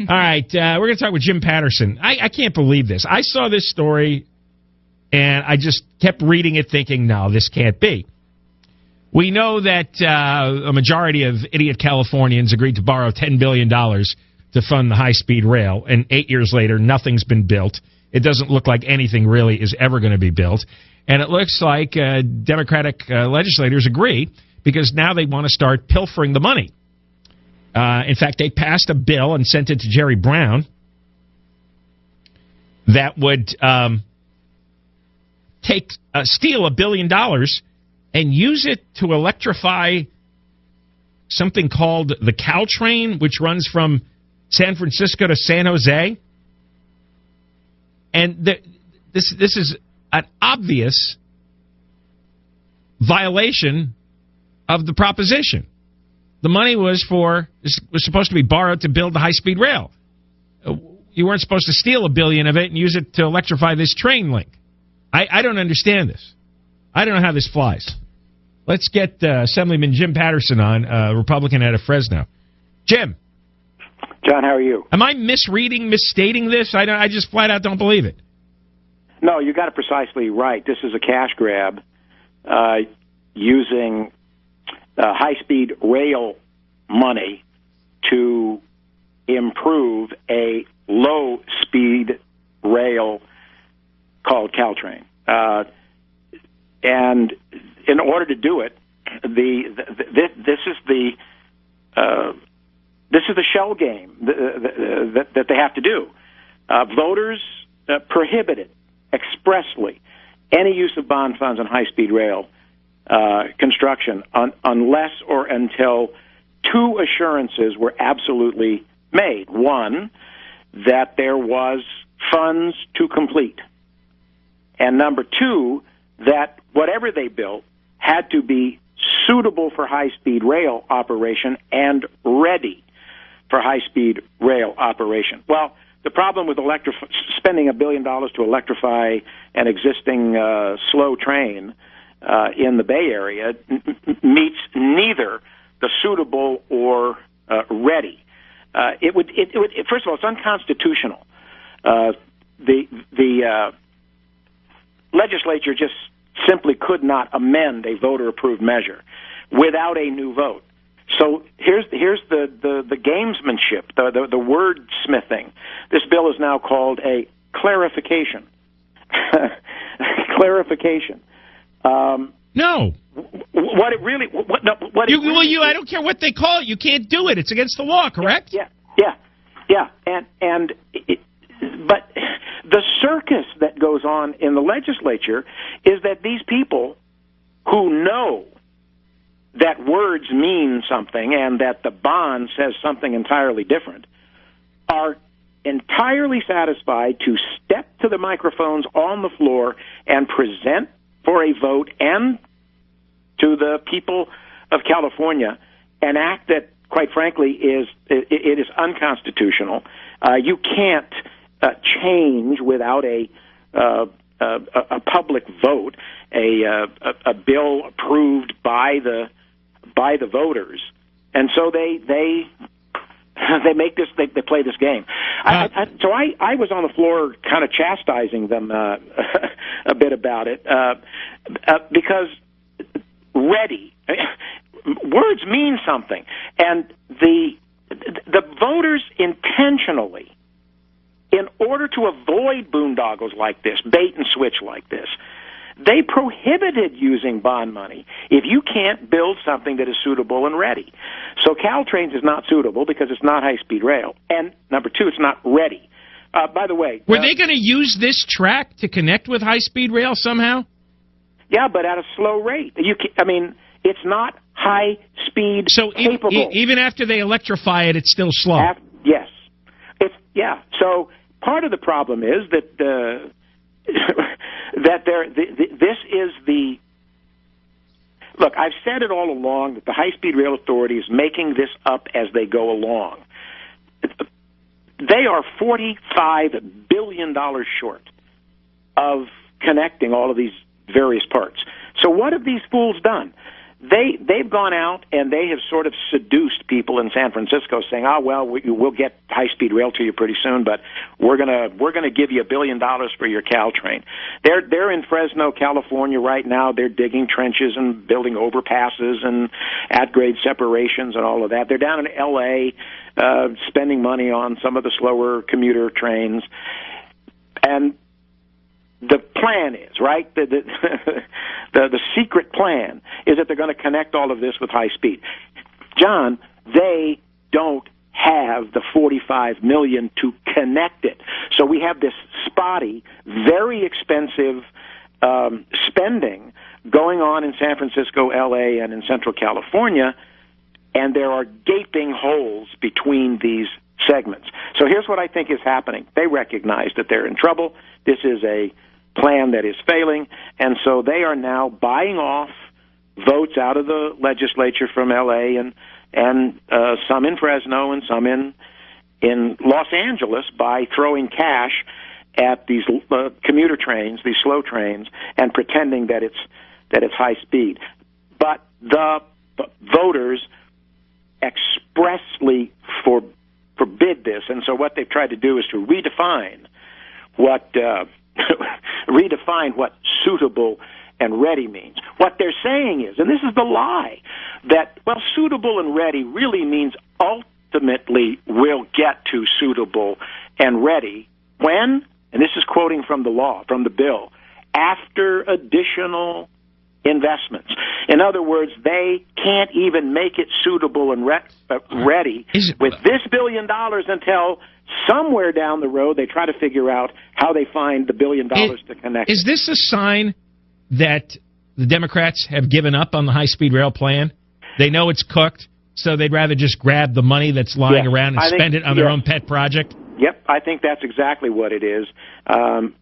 All right, we're going to talk with Jim Patterson. I can't believe this. I saw this story, and I just kept reading it thinking, no, this can't be. We know that a majority of idiot Californians agreed to borrow $10 billion to fund the high-speed rail, and 8 years later, nothing's been built. It doesn't look like anything really is ever going to be built. And it looks like Democratic legislators agree because now they want to start pilfering the money. In fact, they passed a bill and sent it to Jerry Brown that would steal $1 billion and use it to electrify something called the Caltrain, which runs from San Francisco to San Jose. And this is an obvious violation of the proposition. The money was supposed to be borrowed to build the high-speed rail. You weren't supposed to steal $1 billion of it and use it to electrify this train link. I don't understand this. I don't know how this flies. Let's get Assemblyman Jim Patterson on, Republican out of Fresno. Jim. John, how are you? Am I misstating this? I just flat out don't believe it. No, you got it precisely right. This is a cash grab using high-speed rail money to improve a low-speed rail called Caltrain. And in order to do it, this is the shell game that they have to do. Voters prohibited expressly any use of bond funds on high-speed rail construction unless or until two assurances were absolutely made. One, that there was funds to complete. And number two, that whatever they built had to be suitable for high-speed rail operation and ready for high-speed rail operation. Well, the problem with spending $1 billion to electrify an existing slow train in the Bay Area meets neither the suitable or ready. It would first of all, it's unconstitutional. The legislature just simply could not amend a voter-approved measure without a new vote. So here's the gamesmanship, the wordsmithing. This bill is now called a clarification. Clarification. No. What it really? I don't care what they call it. You can't do it. It's against the law, correct? Yeah. But the circus that goes on in the legislature is that these people who know that words mean something and that the bond says something entirely different are entirely satisfied to step to the microphones on the floor and present for a vote and to the people of California an act that, quite frankly, is unconstitutional. You can't change without a public vote, a bill approved by the voters, and so they make this. They play this game. So I was on the floor, kind of chastising them a bit about it because ready words mean something, and the voters intentionally, in order to avoid boondoggles like this, bait and switch like this, they prohibited using bond money if you can't build something that is suitable and ready. So Caltrains is not suitable because it's not high-speed rail. And number two, it's not ready. By the way... Were they going to use this track to connect with high-speed rail somehow? Yeah, but at a slow rate. It's not high-speed capable. Even after they electrify it, it's still slow? Yes. So part of the problem is that... this is the... Look, I've said it all along that the High-Speed Rail Authority is making this up as they go along. They are $45 billion short of connecting all of these various parts. So what have these fools done? they've gone out and they have sort of seduced people in San Francisco, saying, "Oh well, we'll get high-speed rail to you pretty soon, but we're gonna give you $1 billion for your Caltrain." They're in Fresno, California right now. They're digging trenches and building overpasses and at-grade separations and all of that. They're down in L.A. Spending money on some of the slower commuter trains, and the plan is, right, the secret plan is that they're going to connect all of this with high speed. John, they don't have the $45 million to connect it. So we have this spotty, very expensive spending going on in San Francisco, L.A., and in Central California, and there are gaping holes between these segments. So here's what I think is happening. They recognize that they're in trouble. This is a plan that is failing, and so they are now buying off votes out of the legislature from L.A. and some in Fresno and some in Los Angeles by throwing cash at these commuter trains, these slow trains, and pretending that it's high speed. But the voters expressly forbid this, and so what they've tried to do is to redefine what suitable and ready means. What they're saying is, and this is the lie, that, well, suitable and ready really means ultimately we'll get to suitable and ready when, and this is quoting from the law, from the bill, after additional investments. In other words, they can't even make it suitable and ready with this $1 billion until somewhere down the road they try to figure out how they find the $1 billion to connect. Is this a sign that the Democrats have given up on the high-speed rail plan? They know it's cooked, so they'd rather just grab the money that's lying around and spend it on their own pet project? Yep, I think that's exactly what it is. And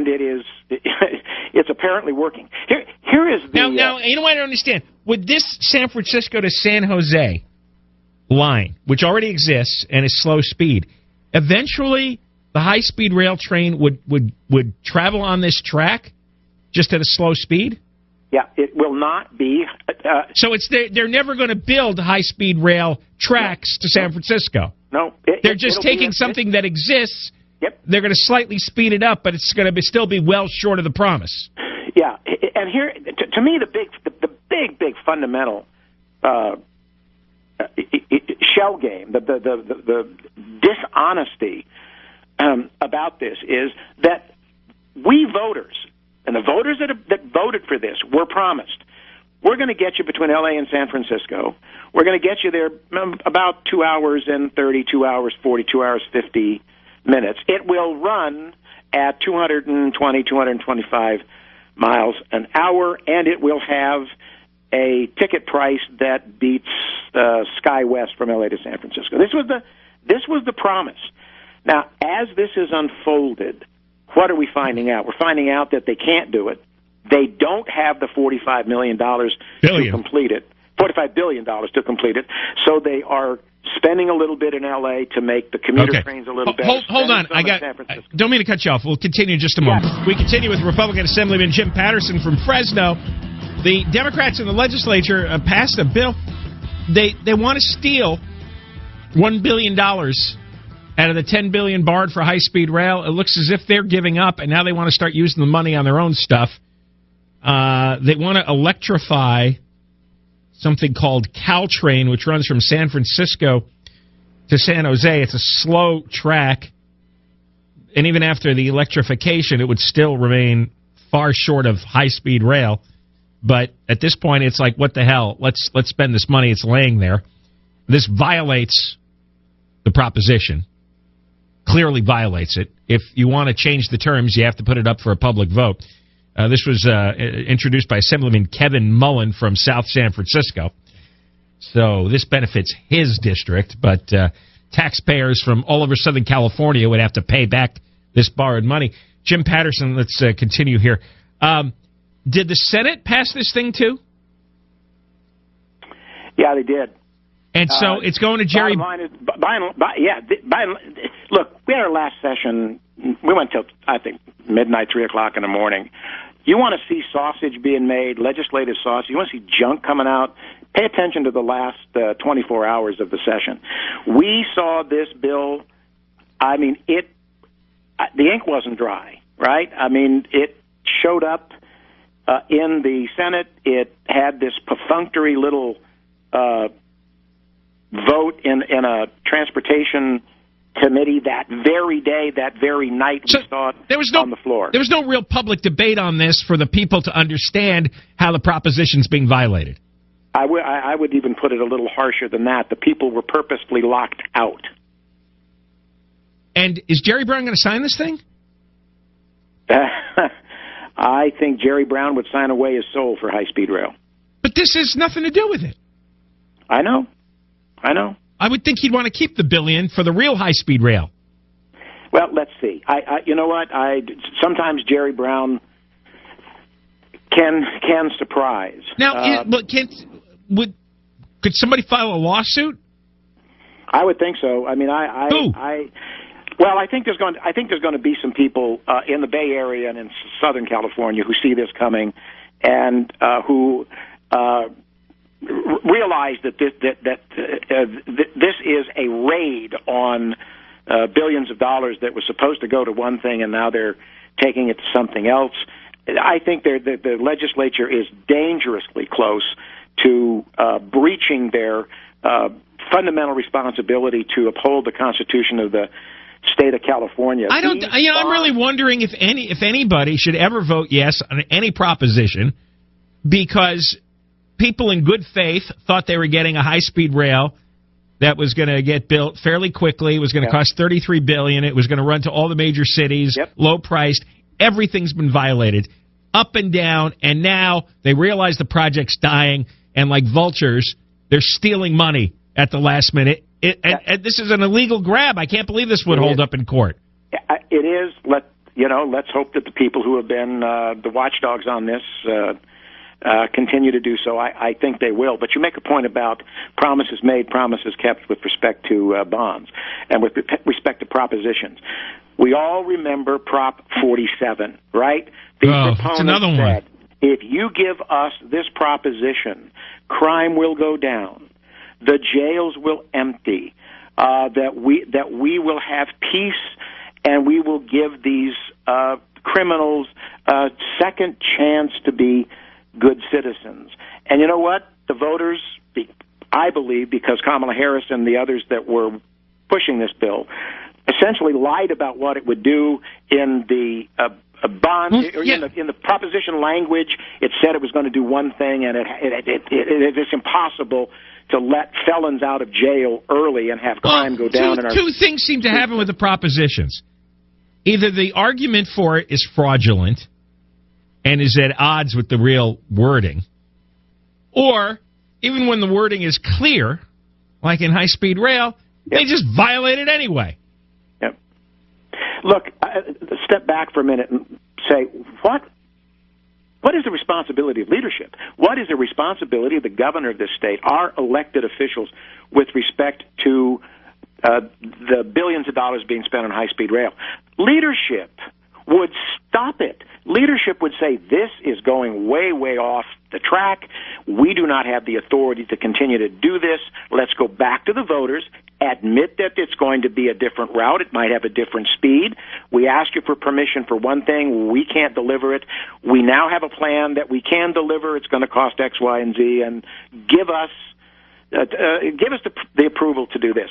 it is, it's apparently working. Here is the... Now, you know what I don't understand? With this San Francisco to San Jose line, which already exists and is slow speed, eventually the high-speed rail train would travel on this track just at a slow speed? Yeah, it will not be. So they're never going to build high-speed rail tracks to San Francisco. No. They're just taking something that exists. Yep. They're going to slightly speed it up, but it's going to still be well short of the promise. Yeah, and here, to me, the big fundamental shell game, the dishonesty about this is that we voters, and the voters that voted for this, were promised, we're going to get you between L.A. and San Francisco. We're going to get you there about 2 hours and 30, 2 hours 40, 2 hours 50 minutes. It will run at 220, 225 miles an hour, and it will have a ticket price that beats SkyWest from LA to San Francisco. This was the promise. Now, as this is unfolded, what are we finding out? We're finding out that they can't do it. They don't have the $45 million to complete it. $45 billion to complete it. So they are spending a little bit in L.A. to make the commuter trains a little better. Hold on. I don't mean to cut you off. We'll continue in just a moment. Yeah. We continue with Republican Assemblyman Jim Patterson from Fresno. The Democrats in the legislature passed a bill. They want to steal $1 billion out of the $10 billion borrowed for high-speed rail. It looks as if they're giving up, and now they want to start using the money on their own stuff. They want to electrify something called Caltrain, which runs from San Francisco to San Jose. It's a slow track, and even after the electrification, it would still remain far short of high-speed rail. But at this point, it's like, what the hell? Let's spend this money. It's laying there. This violates the proposition. Clearly violates it. If you want to change the terms, you have to put it up for a public vote. This was introduced by Assemblyman Kevin Mullin from South San Francisco. So this benefits his district, but taxpayers from all over Southern California would have to pay back this borrowed money. Jim Patterson, let's continue here. Did the Senate pass this thing too? Yeah, they did. And so it's going to Jerry... Look, we had our last session. We went till, I think, midnight, 3 o'clock in the morning. You want to see sausage being made, legislative sausage. You want to see junk coming out. Pay attention to the last 24 hours of the session. We saw this bill. I mean, the ink wasn't dry, right? I mean, it showed up in the Senate. It had this perfunctory little vote in a transportation committee that very day, that very night. We saw it on the floor. There was no real public debate on this for the people to understand how the proposition's being violated. I would even put it a little harsher than that. The people were purposely locked out. And is Jerry Brown going to sign this thing? I think Jerry Brown would sign away his soul for high-speed rail. But this has nothing to do with it. I know. I would think he'd want to keep the $1 billion for the real high-speed rail. Well, let's see. You know what? Sometimes Jerry Brown can surprise. Now, could somebody file a lawsuit? I would think so. I mean, Who? Well, I think there's going to be some people in the Bay Area and in Southern California who see this coming and who realize that this is a raid on billions of dollars that was supposed to go to one thing, and now they're taking it to something else. I think the legislature is dangerously close to breaching their fundamental responsibility to uphold the Constitution of the state of California. I'm really wondering if anybody should ever vote yes on any proposition, because people in good faith thought they were getting a high-speed rail that was going to get built fairly quickly. It was going to cost $33 billion. It was going to run to all the major cities, low-priced. Everything's been violated, up and down, and now they realize the project's dying, and like vultures, they're stealing money at the last minute. And this is an illegal grab. I can't believe this would hold up in court. It is. Let's hope that the people who have been the watchdogs on this continue to do so. I think they will. But you make a point about promises made, promises kept with respect to bonds and with respect to propositions. We all remember Prop 47, right? The that's another one. said, if you give us this proposition, crime will go down, the jails will empty, that we will have peace, and we will give these criminals a second chance to be good citizens. And you know what? The voters, I believe, because Kamala Harris and the others that were pushing this bill essentially lied about what it would do in the bond, or in the proposition language. It said it was going to do one thing, and it's impossible to let felons out of jail early and have crime go down. Two things seem to happen with the propositions. Either the argument for it is fraudulent and is at odds with the real wording, or even when the wording is clear, like in high-speed rail, they just violate it anyway. Yep. Look, step back for a minute and say, what is the responsibility of leadership? What is the responsibility of the governor of this state, our elected officials, with respect to the billions of dollars being spent on high-speed rail? Leadership would stop it. Leadership would say, this is going way, way off the track. We do not have the authority to continue to do this. Let's go back to the voters, admit that it's going to be a different route. It might have a different speed. We asked you for permission for one thing. We can't deliver it. We now have a plan that we can deliver. It's going to cost X, Y, and Z, and give us the approval to do this.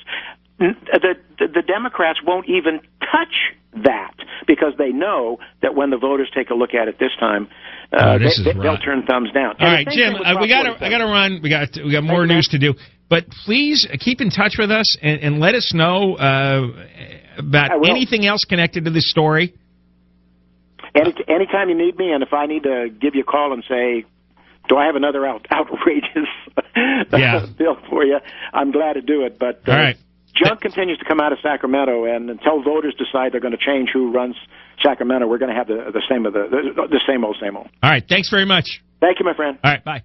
The Democrats won't even touch that, because they know that when the voters take a look at it this time, they'll turn thumbs down. All right, Jim, I got to run. We got more news to do. But please keep in touch with us and let us know about anything else connected to this story. Anytime you need me, and if I need to give you a call and say, do I have another outrageous bill for you, I'm glad to do it. But all right. Junk continues to come out of Sacramento, and until voters decide they're going to change who runs Sacramento, we're going to have the same old. All right. Thanks very much. Thank you, my friend. All right. Bye.